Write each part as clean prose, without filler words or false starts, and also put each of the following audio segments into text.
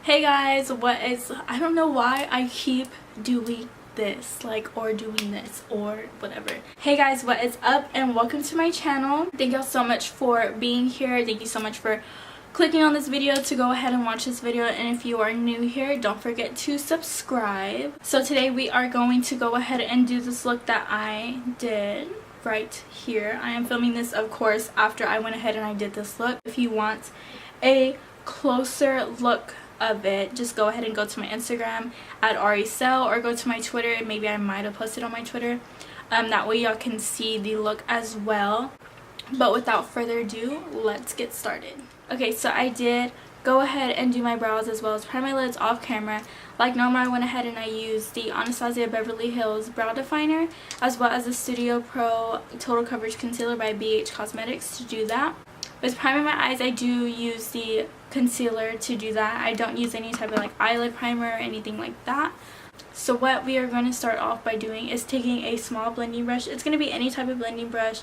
Hey guys, I don't know why I keep doing this, or doing this, or whatever. Hey guys, what is up, and welcome to my channel. Thank y'all so much for being here. Thank you so much for clicking on this video to go ahead and watch this video, and if you are new here, don't forget to subscribe. So today we are going to go ahead and do this look that I did right here. I am filming this, of course, after I went ahead and I did this look. If you want a closer look of it, just go ahead and go to my Instagram at Ariel Celeste, or go to my Twitter. Maybe I might have posted on my Twitter. That way y'all can see the look as well. But without further ado, let's get started. Okay, so I did go ahead and do my brows as well as prime my lids off camera. Like normal, I went ahead and I used the Anastasia Beverly Hills Brow Definer as well as the Studio Pro Total Coverage Concealer by BH Cosmetics to do that. With priming my eyes, I do use the concealer to do that. I don't use any type of eyelid primer or anything like that. So what we are going to start off by doing is taking a small blending brush. It's going to be any type of blending brush.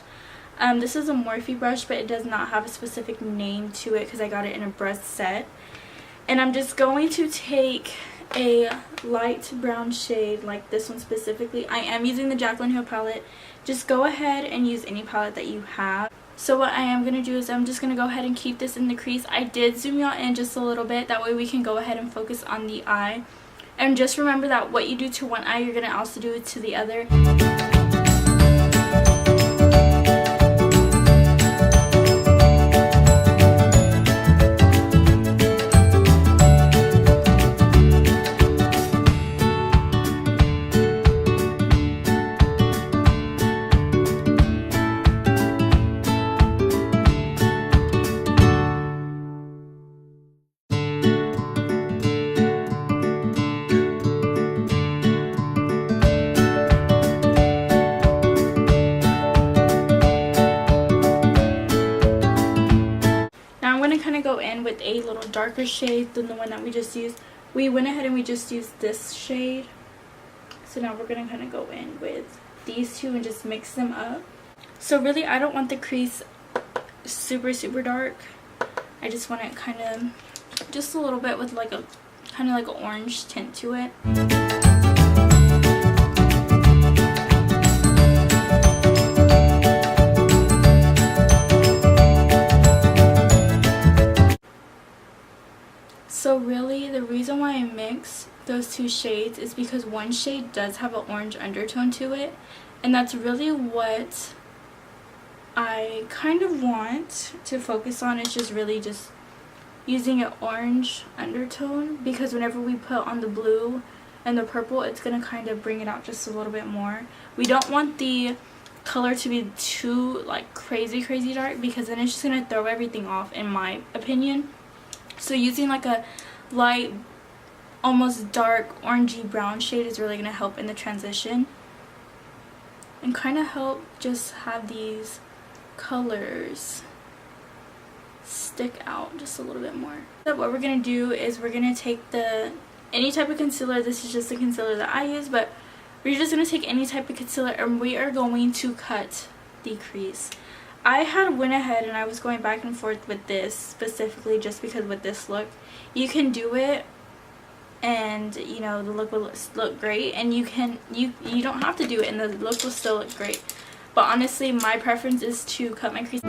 This is a Morphe brush, but it does not have a specific name to it because I got it in a brush set. And I'm just going to take a light brown shade like this one specifically. I am using the Jaclyn palette. Just go ahead and use any palette that you have. So what I am going to do is I'm just going to go ahead and keep this in the crease. I did zoom y'all in just a little bit. That way we can go ahead and focus on the eye. And just remember that what you do to one eye, you're going to also do it to the other. Go in with a little darker shade than the one that we just used. We went ahead and we just used this shade, so now we're gonna kind of go in with these two and just mix them up. So really, I don't want the crease super dark. I just want it kind of just a little bit with a kind of an orange tint to it. So really, the reason why I mix those two shades is because one shade does have an orange undertone to it, and that's really what I kind of want to focus on. It's just really just using an orange undertone, because whenever we put on the blue and the purple, it's going to kind of bring it out just a little bit more. We don't want the color to be too crazy dark, because then it's just going to throw everything off, in my opinion. So using a light, almost dark orangey brown shade is really going to help in the transition and kind of help just have these colors stick out just a little bit more. So what we're going to do is we're going to take any type of concealer. This is just the concealer that I use, but we're just going to take any type of concealer and we are going to cut the crease. I had went ahead and I was going back and forth with this specifically just because with this look you can do it and the look will look great, and you don't have to do it and the look will still look great. But honestly, my preference is to cut my crease.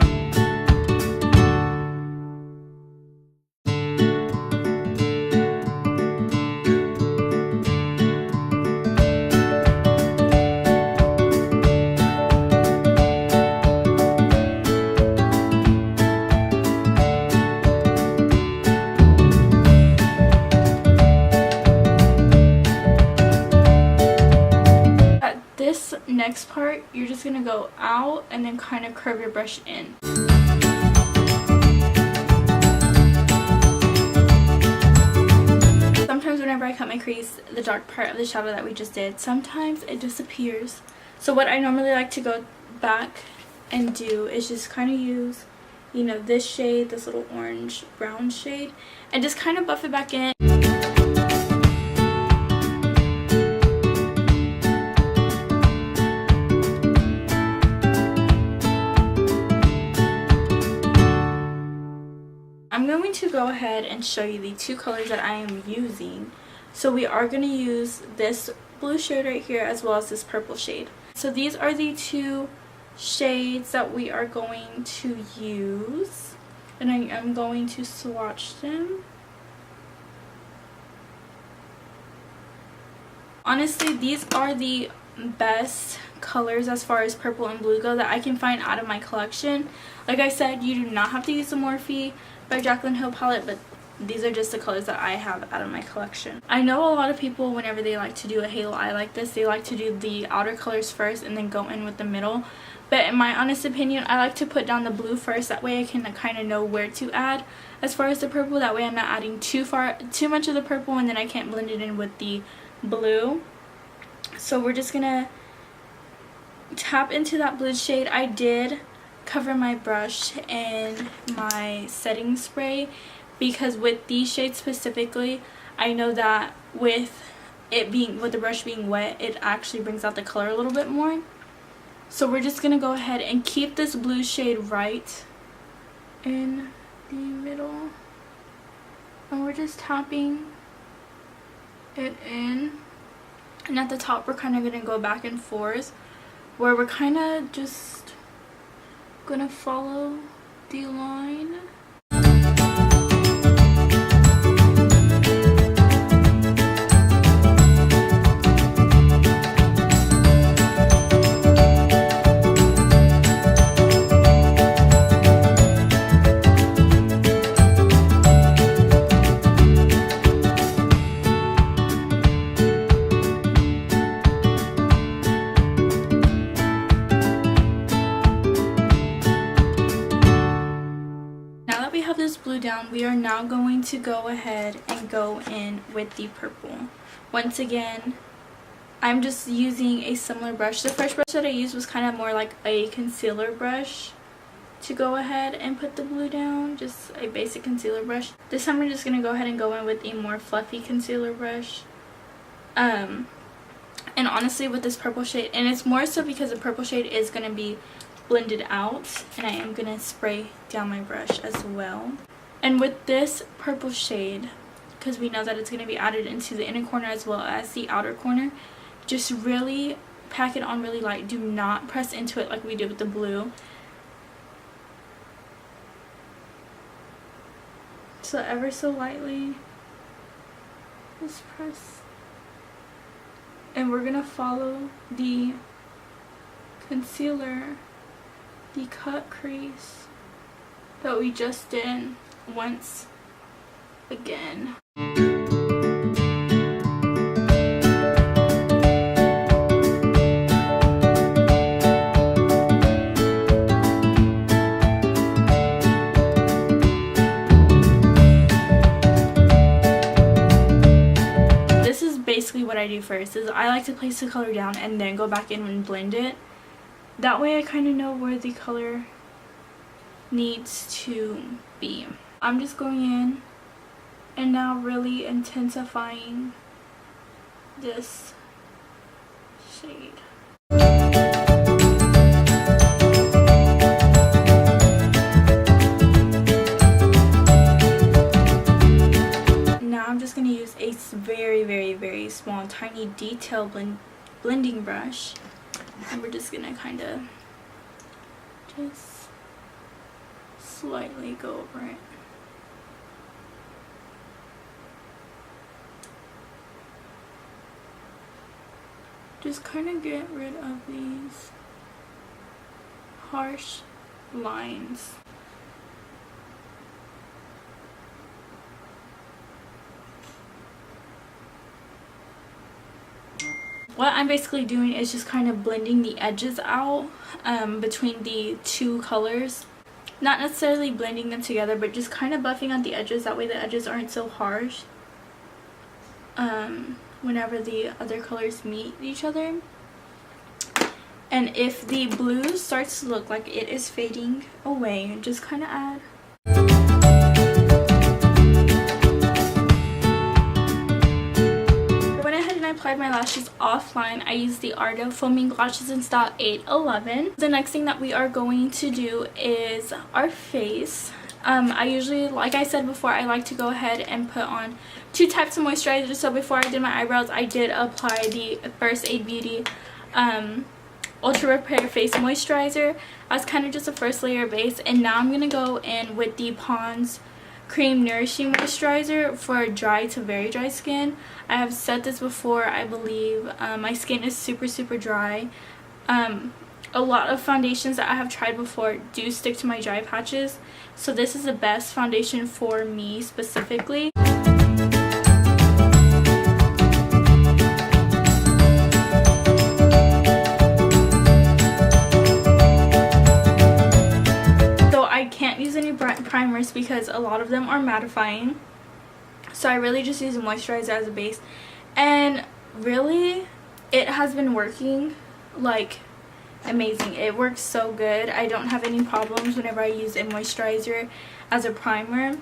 Next part, you're just gonna go out and then kind of curve your brush in. Sometimes whenever I cut my crease, the dark part of the shadow that we just did, sometimes it disappears. So what I normally like to go back and do is just kind of use this shade, this little orange brown shade, and just kind of buff it back in. I'm going to go go ahead and show you the two colors that I am using. So we are going to use this blue shade right here as well as this purple shade. So these are the two shades that we are going to use, and I am going to swatch them. Honestly, these are the best colors as far as purple and blue go that I can find out of my collection. Like I said, you do not have to use the Morphe by Jaclyn Hill palette, but these are just the colors that I have out of my collection. I know a lot of people, whenever they like to do a halo eye like this, they like to do the outer colors first and then go in with the middle. But in my honest opinion, I like to put down the blue first. That way I can kind of know where to add as far as the purple. That way I'm not adding too much of the purple and then I can't blend it in with the blue. So we're just gonna tap into that blue shade. I did cover my brush in my setting spray because with these shades specifically, I know that with the brush being wet, it actually brings out the color a little bit more. So we're just gonna go ahead and keep this blue shade right in the middle, and we're just tapping it in. And at the top, we're kind of going to go back and forth, where we're kind of just going to follow the line. Down, we are now going to go ahead and go in with the purple. Once again, I'm just using a similar brush. The first brush that I used was kind of more like a concealer brush to go ahead and put the blue down, just a basic concealer brush. This time we're just going to go ahead and go in with a more fluffy concealer brush. And honestly, with this purple shade, and it's more so because the purple shade is going to be blended out, and I am going to spray down my brush as well. And with this purple shade, because we know that it's going to be added into the inner corner as well as the outer corner, just really pack it on really light. Do not press into it like we did with the blue. So ever so lightly, just press. And we're going to follow the concealer, the cut crease that we just did once again. This is basically what I do first, is I like to place the color down and then go back in and blend it. That way I kind of know where the color needs to be. I'm just going in and now really intensifying this shade. Now I'm just going to use a very small tiny detail blending brush, and we're just going to kind of just slightly go over it. Just kind of get rid of these harsh lines. What I'm basically doing is just kind of blending the edges out between the two colors. Not necessarily blending them together, but just kind of buffing out the edges. That way the edges aren't so harsh whenever the other colors meet each other. And if the blue starts to look like it is fading away, just kind of add. I went ahead and I applied my lashes offline. I used the Ardell Faux Mink lashes in style 811. The next thing that we are going to do is our face. I usually, like I said before, I like to go ahead and put on 2 types of moisturizer. So before I did my eyebrows, I did apply the First Aid Beauty Ultra Repair Face Moisturizer as kind of just a first layer base. And now I'm going to go in with the Pond's Cream Nourishing Moisturizer for dry to very dry skin. I have said this before, I believe. My skin is super dry. A lot of foundations that I have tried before do stick to my dry patches, so this is the best foundation for me specifically. So I can't use any primers because a lot of them are mattifying, so I really just use a moisturizer as a base, and really it has been working like amazing. It works so good. I don't have any problems whenever I use a moisturizer as a primer.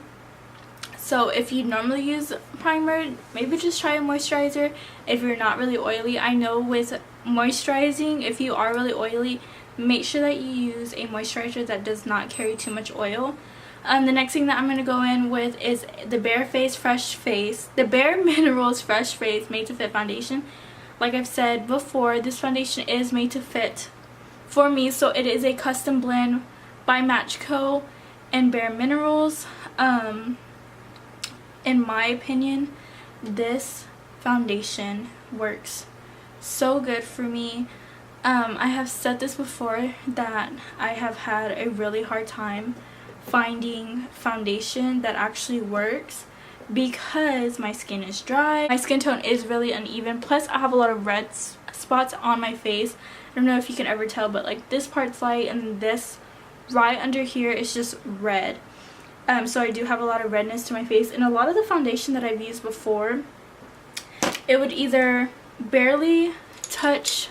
So if you normally use primer, maybe just try a moisturizer if you're not really oily. I know with moisturizing, if you are really oily, make sure that you use a moisturizer that does not carry too much oil. The next thing that I'm going to go in with is the the Bare Minerals Fresh Face Made to Fit Foundation. Like I've said before, this foundation is made to fit for me, so it is a custom blend by Matchco and Bare Minerals. In my opinion, this foundation works so good for me. I have said this before that I have had a really hard time finding foundation that actually works because my skin is dry. My skin tone is really uneven, plus I have a lot of red spots on my face. I don't know if you can ever tell, but like this part's light and this right under here is just red. So I do have a lot of redness to my face, and a lot of the foundation that I've used before, it would either barely touch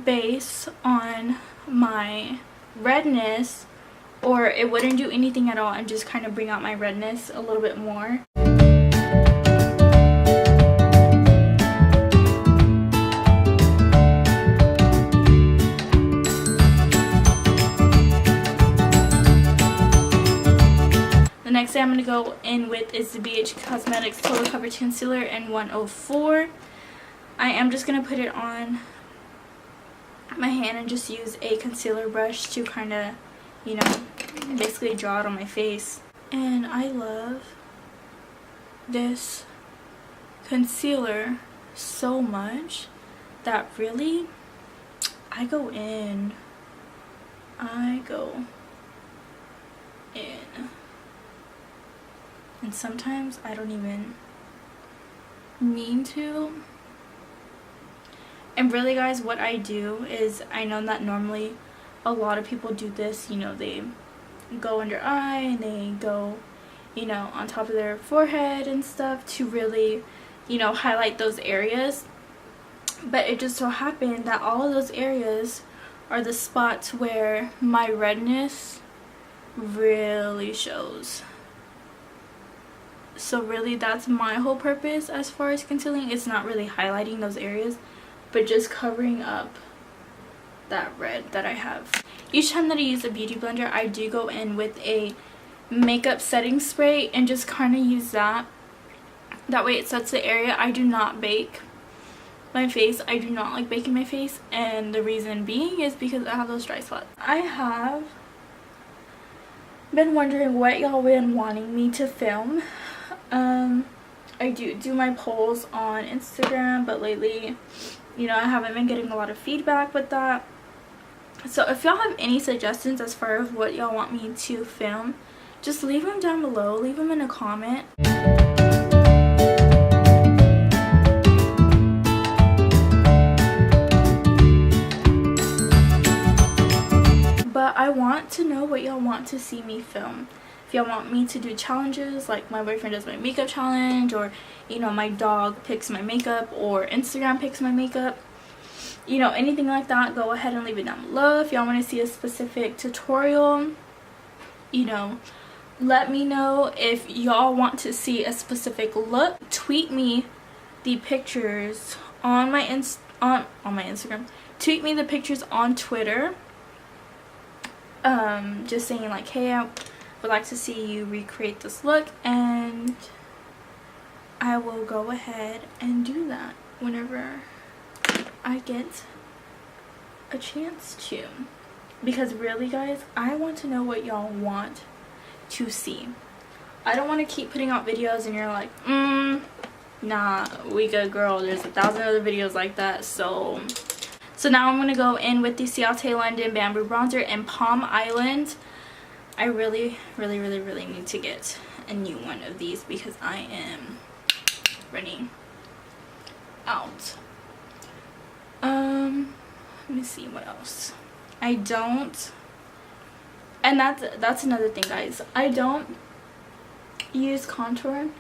base on my redness, or it wouldn't do anything at all and just kind of bring out my redness a little bit more. The next thing I'm going to go in with is the BH Cosmetics Total Coverage Concealer in 104. I am just going to put it on my hand and just use a concealer brush to kind of, you know, basically draw it on my face. And I love this concealer so much that really I go in. And sometimes I don't even mean to. And really, guys, what I do is, I know that normally a lot of people do this, you know, they go under eye and they go, you know, on top of their forehead and stuff to really, you know, highlight those areas. But it just so happened that all of those areas are the spots where my redness really shows. So really, that's my whole purpose as far as concealing. It's not really highlighting those areas, but just covering up that red that I have. Each time that I use a beauty blender, I do go in with a makeup setting spray and just kind of use that. That way it sets the area. I do not bake my face. I do not like baking my face, and the reason being is because I have those dry spots. I have been wondering what y'all been wanting me to film. I do my polls on Instagram, but lately, you know, I haven't been getting a lot of feedback with that. So if y'all have any suggestions as far as what y'all want me to film, just leave them down below. Leave them in a comment. But I want to know what y'all want to see me film. If y'all want me to do challenges, like my boyfriend does my makeup challenge, or, you know, my dog picks my makeup, or Instagram picks my makeup, you know, anything like that, go ahead and leave it down below. If y'all want to see a specific tutorial, you know, let me know. If y'all want to see a specific look, tweet me the pictures on my Instagram. Tweet me the pictures on Twitter. Just saying like, hey, would like to see you recreate this look, and I will go ahead and do that whenever I get a chance to. Because really guys, I want to know what y'all want to see. I don't want to keep putting out videos and you're like, nah, we good girl, there's 1,000 other videos like that. So now I'm going to go in with the Ciate London Bamboo Bronzer in Palm Island. I really need to get a new one of these because I am running out. Let me see what else. I don't, and that's another thing guys, I don't use contour.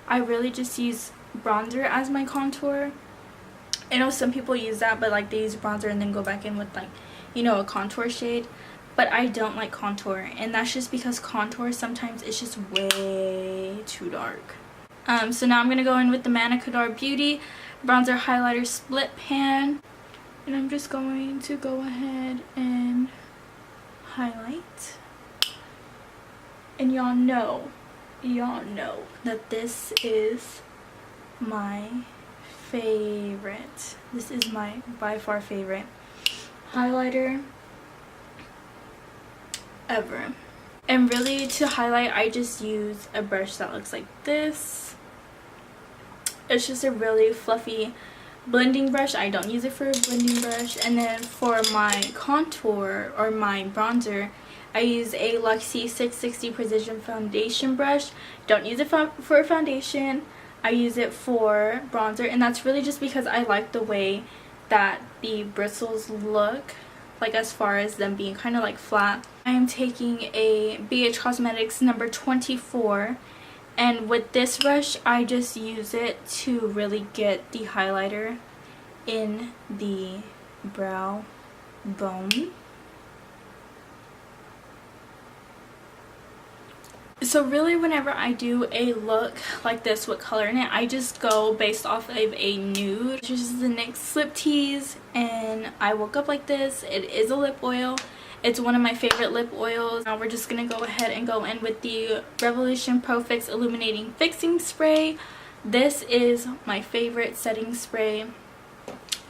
I really just use bronzer as my contour. I know some people use that, but like they use bronzer and then go back in with like, you know, a contour shade. But I don't like contour, and that's just because contour sometimes it's just way too dark. So now I'm gonna go in with the Mannakadar Beauty Bronzer Highlighter Split Pan, and I'm just going to go ahead and highlight. And y'all know that this is my favorite. This is my by far favorite highlighter ever. And really, to highlight, I just use a brush that looks like this. It's just a really fluffy blending brush. I don't use it for a blending brush. And then for my contour or my bronzer, I use a Luxie 660 Precision Foundation brush. Don't use it for foundation. I use it for bronzer, and that's really just because I like the way that the bristles look, like as far as them being kind of like flat. I am taking a BH Cosmetics number 24, and with this brush I just use it to really get the highlighter in the brow bone. So really, whenever I do a look like this with color in it, I just go based off of a nude. This is the NYX Lip Tease, and I woke up like this. It is a lip oil. It's one of my favorite lip oils. Now we're just going to go ahead and go in with the Revolution Pro Fix Illuminating Fixing Spray. This is my favorite setting spray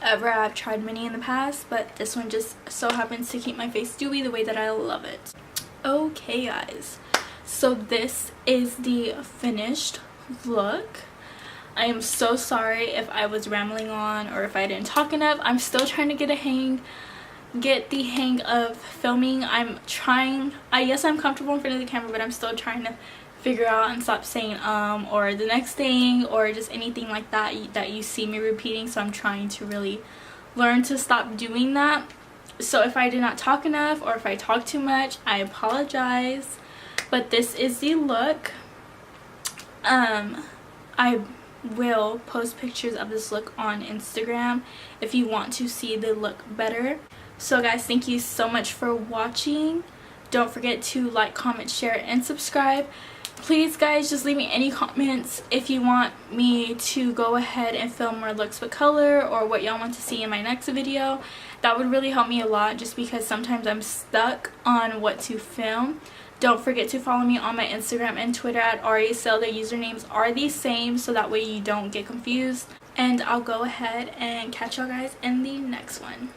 ever. I've tried many in the past, but this one just so happens to keep my face dewy the way that I love it. Okay guys, so this is the finished look. I am so sorry if I was rambling on or if I didn't talk enough. I'm still trying to get the hang of filming. I'm trying. Yes, I'm comfortable in front of the camera, but I'm still trying to figure out and stop saying or the next thing or just anything like that you see me repeating. So I'm trying to really learn to stop doing that. So if I did not talk enough or if I talk too much, I apologize. But this is the look. I will post pictures of this look on Instagram if you want to see the look better. So guys, thank you so much for watching. Don't forget to like, comment, share, and subscribe. Please guys, just leave me any comments if you want me to go ahead and film more looks with color or what y'all want to see in my next video. That would really help me a lot, just because sometimes I'm stuck on what to film. Don't forget to follow me on my Instagram and Twitter at Ariel Celeste. The usernames are the same, so that way you don't get confused. And I'll go ahead and catch y'all guys in the next one.